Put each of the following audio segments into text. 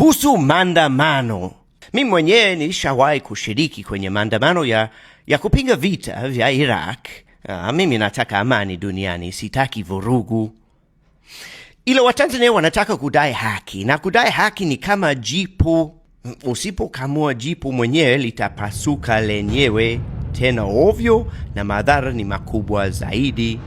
Kuhusu maandamano, mimi mwenyewe nilishawahi kushiriki kwenye maandamano ya kupinga vita vya Iraq. Mimi nataka amani duniani, sitaki vurugu. Ila Watanzania wanataka kudai haki, na kudai haki ni kama jipu. Usipokamua jipu mwenyewe litapasuka lenyewe tena ovyo, na madhara ni makubwa zaidi.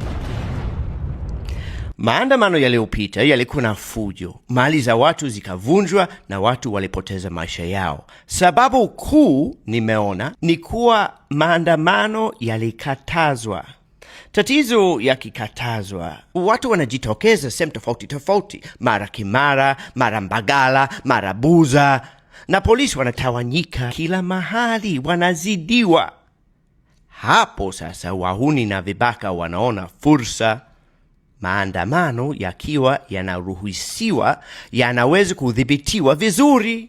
Maandamano yaliyopita yalikuwa na fujo, mali za watu zikavunjwa na watu walipoteza maisha yao. Sababu kuu nimeona ni kuwa maandamano yalikatazwa. Tatizo yakikatazwa, watu wanajitokeza sehemu tofauti tofauti, mara Kimara, mara Mbagala, mara Buza, na polisi wanatawanyika kila mahali, wanazidiwa. Hapo sasa wahuni na vibaka wanaona fursa. Maandamano yakiwa yanaruhusiwa, yanaweza kudhibitiwa vizuri.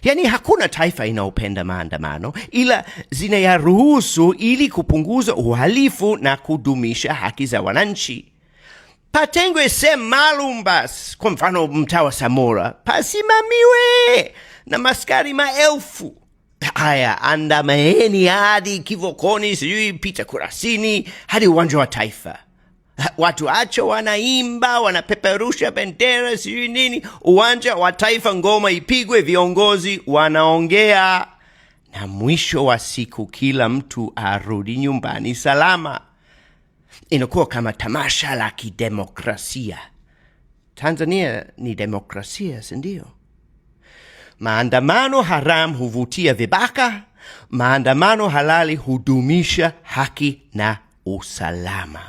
Yani hakuna taifa inaopenda maandamano, ila zinayaruhusu ili kupunguza uhalifu na kudumisha haki za wananchi. Patengwe sehemu maalum basi, kwa mfano mtaa wa Samora, pasimamiwe na maskari maelfu. Haya, andameni hadi Kivukoni, sijui Pita Kurasini, hadi uwanja wa Taifa. Watu acho wanaimba, wanapeperusha bendera, sijui nini. Uwanja wa Taifa ngoma ipigwe, viongozi wanaongea, na mwisho wa siku kila mtu arudi nyumbani salama. Inakuwa kama tamasha la kidemokrasia. Tanzania ni demokrasia, si ndio? Maandamano haram huvutia vibaka, maandamano halali hudumisha haki na usalama.